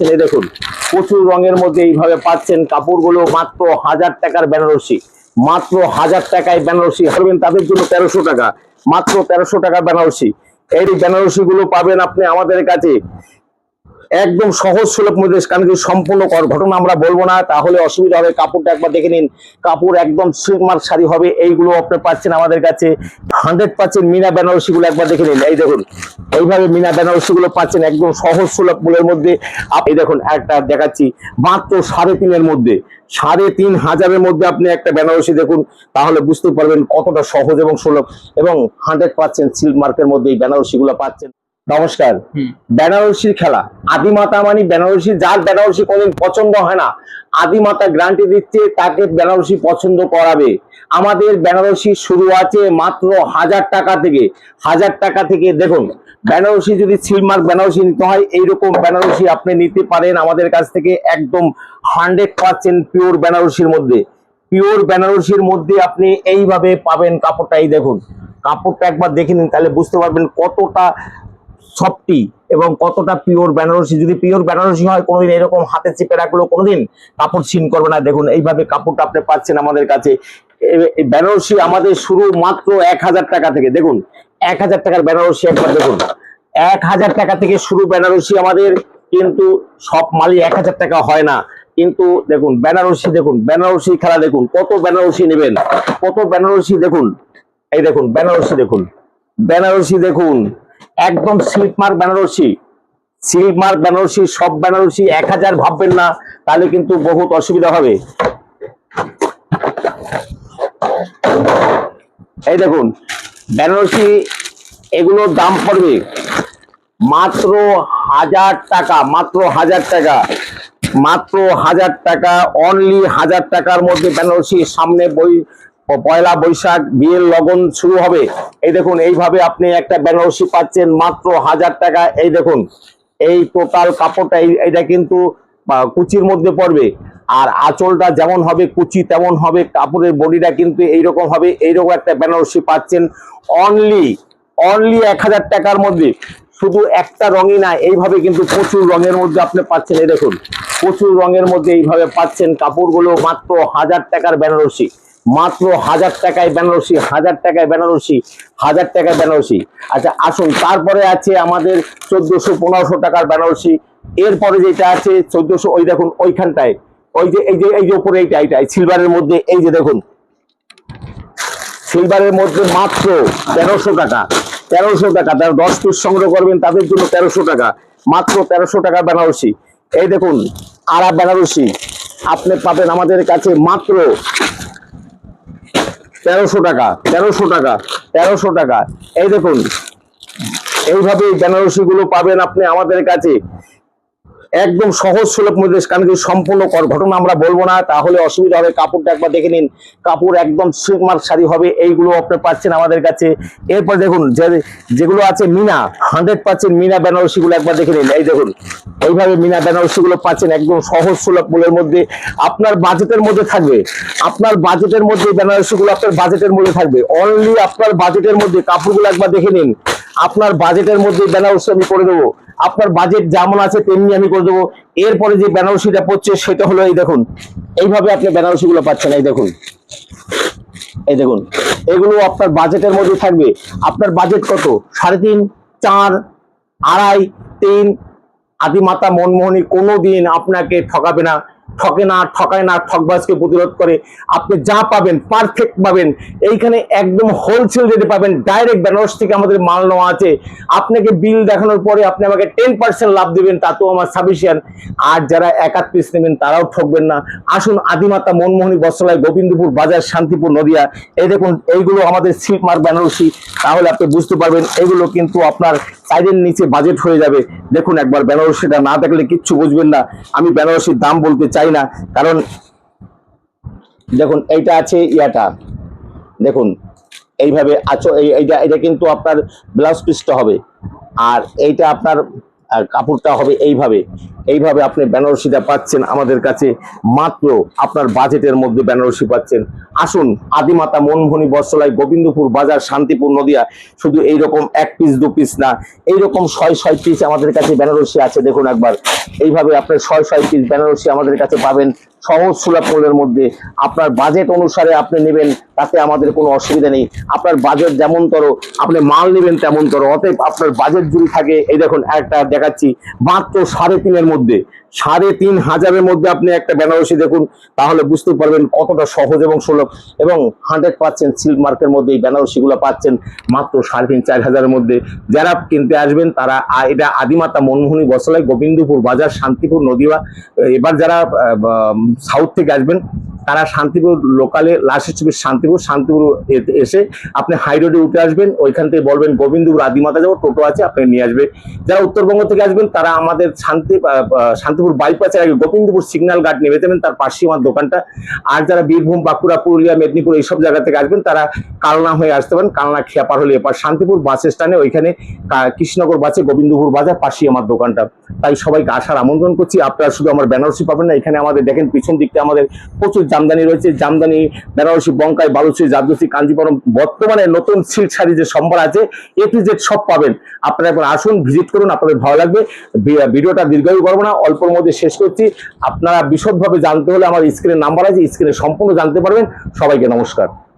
এই দেখুন প্রচুর রঙের মধ্যে এইভাবে পাচ্ছেন কাপড়গুলো মাত্র 1000 টাকার বেনারসি, মাত্র 1000 টাকায় বেনারসি করবেন তাদের জন্য 1300 টাকা, মাত্র 1300 টাকা বেনারসি। এই বেনারসি গুলো পাবেন আপনি আমাদের কাছে একদম সহজ সুলভ মধ্যে, কারণ কি সম্পূর্ণ ঘটনা আমরা বলবো না, তাহলে অসুবিধা হবে। কাপড়টা একবার দেখে নিন, কাপড় একদম সিল্কমার্ক শাড়ি হবে। এইগুলো আপনি পাচ্ছেন আমাদের কাছে 100% মিনা বেনারসি গুলো একবার দেখে নিন। এই দেখুন এইভাবে মিনা বেনারসি গুলো পাচ্ছেন একদম সহজ সুলভ মূল্যের মধ্যে। এই দেখুন একটা দেখাচ্ছি মাত্র 3,500 মধ্যে, 3,500 মধ্যে আপনি একটা বেনারসি দেখুন, তাহলে বুঝতে পারবেন কতটা সহজ এবং সুলভ, এবং 100% সিল্ক মার্কের মধ্যে এই বেনারসি গুলো পাচ্ছেন। নমস্কার। বেনারসির খেলা আদিমাতা মানে বেনারসি, যার বেনারসি কোনদিন পছন্দ হয় না আদিমাতা গ্যারান্টি দিচ্ছে তাকে বেনারসি পছন্দ করাবে। আমাদের বেনারসি শুরু আছে মাত্র 1000 টাকা থেকে, 1000 টাকা থেকে। দেখুন বেনারসি যদি সিলমার্ক বেনারসি নিতে হয় এইরকম বেনারসি আপনি নিতে পারেন আমাদের কাছ থেকে, একদম 100% পিওর বেনারসির মধ্যে, পিওর বেনারসির মধ্যে আপনি এইভাবে পাবেন কাপড়টা। এই দেখুন কাপড়টা একবার দেখে নিন, তাহলে বুঝতে পারবেন কতটা সফটি এবং কতটা পিওর বেনারসি। যদি পিওর বেনারসি হয় কোনোদিন এরকম হাতে চেপে রাখলেও কোনোদিন কাপড় ছিন করবে না। দেখুন এইভাবে কাপড়টা আপনি পাচ্ছেন আমাদের কাছে। বেনারসি আমাদের শুরু মাত্র 1000 টাকা থেকে। দেখুন 1000 টাকার বেনারসি একবার দেখুন, 1000 টাকা থেকে শুরু বেনারসি আমাদের, কিন্তু সব মালই 1000 টাকা হয় না। কিন্তু দেখুন বেনারসি, দেখুন বেনারসি খেলা দেখুন, কত বেনারসি নেবেন, কত বেনারসি দেখুন। এই দেখুন বেনারসি দেখুন, বেনারসি দেখুন একদম silk mark Banarasi, silk mark Banarasi. সব বেনারসি 1000 ভাববেন না, তাহলে কিন্তু বহুত অসুবিধা হবে। এই দেখুন বেনারসি, এগুলোর দাম পড়বে মাত্র 1000 টাকা, মাত্র 1000 টাকা, মাত্র 1000 টাকা, অনলি 1000 টাকার মধ্যে বেনারসি। সামনে পয়লা বৈশাখ বিয়ের লগন শুরু হবে। এই দেখুন এইভাবে আপনি একটা বেনারসি পাচ্ছেন মাত্র 1000 টাকা। এই দেখুন এই টোটাল কাপড়টা এইটা কিন্তু কুচির মধ্যে পড়বে, আর আঁচলটা যেমন হবে কুচি তেমন হবে, কাপড়ের বডিটা কিন্তু এইরকম হবে। এইরকম একটা বেনারসি পাচ্ছেন অনলি 1000 টাকার মধ্যে। শুধু একটা রঙই না, এইভাবে কিন্তু প্রচুর রঙের মধ্যে আপনি পাচ্ছেন। এই দেখুন প্রচুর রঙের মধ্যে এইভাবে পাচ্ছেন কাপড়গুলো মাত্র 1000 টাকার বেনারসি, মাত্র 1000 টাকায় বেনারসি, 1000 টাকায় বেনারসি, 1000 টাকায় বেনারসি। আচ্ছা আসুন, তারপরে আছে আমাদের 1400-1500 টাকার বেনারসি। এরপরে যেটা আছে 1400, ওই দেখুন ওইখানটায়, ওই যে এই যে উপরে এইটাই সিলভারের মধ্যে। এই যে দেখুন সিলভারের মধ্যে মাত্র 1300 টাকা, 1300 টাকা। তারা 10 পিস সংগ্রহ করবেন তাদের জন্য 1300 টাকা, মাত্র 1300 টাকা বেনারসি। এই দেখুন আরা বেনারসি আপনি পাবেন আমাদের কাছে মাত্র 1300 টাকা, 1300 টাকা, 1300 টাকা। এই দেখুন এইভাবে বেনারসি গুলো পাবেন আপনি আমাদের কাছে একদম সহজ সুলভ মধ্যে, কারণ কি সম্পূর্ণ ঘটনা আমরা বলবো না, তাহলে অসুবিধা হবে। কাপড়টা একবার দেখে নিন, কাপড় একদম সিল্কমার্ক শাড়ি হবে। এইগুলো আপনি পাচ্ছেন আমাদের কাছে। এরপর দেখুন যেগুলো আছে মিনা, 100% মিনা বেনারসি গুলো একবার দেখে নিন। এই দেখুন এইভাবে মিনা বেনারসি গুলো পাচ্ছেন একদম সহজ সুলভ মূল্যের মধ্যে, আপনার বাজেটের মধ্যে থাকবে। আপনার বাজেটের মধ্যে বেনারসি গুলো আপনার বাজেটের মধ্যে থাকবে, অনলি আপনার বাজেটের মধ্যে। কাপড়গুলো একবার দেখে নিন, আপনার বাজেটের মধ্যে বেনারসি আমি করে দেবো, আপনার বাজেট যেমন আছে তেমনি আমি করে দেবো। এরপরে যে বেনারসিটা পড়ছে সেটা হলো এই দেখুন, এইভাবে আপনি বেনারসি গুলো পাচ্ছেন। এই দেখুন, এই দেখুন এগুলো আপনার বাজেটের মধ্যে থাকবে। আপনার বাজেট কত? 3.5, 4, 2.5, 3। আদিমাতা মনমোহনী কোনোদিন আপনাকে ঠকাবে না, ঠকে না, ঠকায় না, ঠকবাজকে প্রতিরোধ করে। আপনি যা পাবেন পারফেক্ট পাবেন এইখানে, একদম হোলসেল রেটে পাবেন। ডাইরেক্ট বেনারস থেকে আমাদের মাল নেওয়া আছে। আপনাকে বিল দেখানোর পরে আপনি আমাকে 10% লাভ দেবেন, তাতেও আমার সাফিসিয়েন্ট। আর যারা 1-8 পিস নেবেন তারাও ঠকবেন না। আসুন আদিমাতা মনমোহনী বস্ত্রালয়, গোবিন্দপুর বাজার, শান্তিপুর, নদিয়া। এই দেখুন এইগুলো আমাদের সিল্ক মার্ক বেনারসি, তাহলে আপনি বুঝতে পারবেন এগুলো কিন্তু আপনার সাইডের নিচে বাজেট হয়ে যাবে। দেখুন একবার বেনারসিটা না দেখলে কিচ্ছু বুঝবেন না। আমি বেনারসির দাম বলতে চাই না, কারণ দেখুন এইটা আছে ইয়াটা, দেখুন এইভাবে আছো। এইটা কিন্তু আপনার ব্লাউজ পিসটা হবে, আর এইটা আপনার কাপড়টা হবে এইভাবে। এইভাবে আপনি বেনারসিটা পাচ্ছেন আমাদের কাছে মাত্র আপনার বাজেটের মধ্যে বেনারসি পাচ্ছেন। আসুন, আদিমাতা মনমোহনী বস্ত্রালয়, গোবিন্দপুর বাজার, শান্তিপুর নদিয়া। শুধু এইরকম 1 পিস 2 পিস না, এইরকম 6 পিস আমাদের কাছে বেনারসি আছে। দেখুন একবার, এইভাবে আপনার 6 পিস বেনারসি আমাদের কাছে পাবেন সহজ সুলভ মূল্যের মধ্যে। আপনার বাজেট অনুসারে আপনি নেবেন, তাতে আমাদের কোনো অসুবিধা নেই। আপনার বাজেট যেমনতর আপনি মাল নেবেন তেমনতর, অতএব আপনার বাজেট যদি থাকে, এই দেখুন একটা দেখাচ্ছি মাত্র 3.5-এর মধ্যে, 3,500-এর মধ্যে আপনি একটা বেনারসি দেখুন, তাহলে বুঝতে পারবেন কতটা সহজ এবং সুলভ। এবং 100% সিল্ক মার্কের মধ্যে এই বেনারসিগুলো পাচ্ছেন মাত্র 3,500-4,000-এর মধ্যে। যারা কিনতে আসবেন তারা এটা আদিমাতা মনমোহনী বস্ত্রালয়, গোবিন্দপুর বাজার, শান্তিপুর নদিয়া। এবার যারা সাউথ থেকে আসবেন তারা শান্তিপুর লোকালে লাস্ট স্টপেজ শান্তিপুর এসে আপনি হাই রোডে উঠে আসবেন, ওইখান থেকে বলবেন গোবিন্দপুর আদিমাতা যাবো, টোটো আছে, আপনি নিয়ে আসবে। যারা উত্তরবঙ্গ থেকে আসবেন তারা আমাদের শান্তিপুর বাইপাসের আগে গোবিন্দপুর সিগন্যাল গার্ড নেমে যাবেন, তার পাশেই আমার দোকানটা। আর যারা বীরভূম, বাঁকুড়া, পুরুলিয়া, মেদিনীপুর এইসব জায়গা থেকে আসবেন তারা কালনা হয়ে আসতে পারেন। কালনা খেয়া পার হলে এবার শান্তিপুর বাস স্ট্যান্ডে ওইখানে কৃষ্ণনগর বাসে গোবিন্দপুর বাজার, পাশেই আমার দোকানটা। তাই সবাইকে আসার আমন্ত্রণ করছি। আপনারা শুধু আমার বেনারসি পাবেন না, এখানে আমাদের দেখেন পিছন দিকটা আমাদের প্রচুর জামদানি রয়েছে। জামদানি, বেনারসি, বঙ্কাই, বালুচরি, জারদোসি, কাঞ্জিপুরম, বর্তমানে নতুন সিল্ক শাড়ি যে সম্ভার আছে A to Z সব পাবেন। আপনারা একবার আসুন, ভিজিট করুন, আপনাদের ভালো লাগবে। ভিডিওটা দীর্ঘায়ু করবো না, অল্পর মধ্যে শেষ করছি। আপনারা বিশদভাবে জানতে হলে আমার স্ক্রিনে নাম্বার আছে, স্ক্রিনে সম্পূর্ণ জানতে পারবেন। সবাইকে নমস্কার।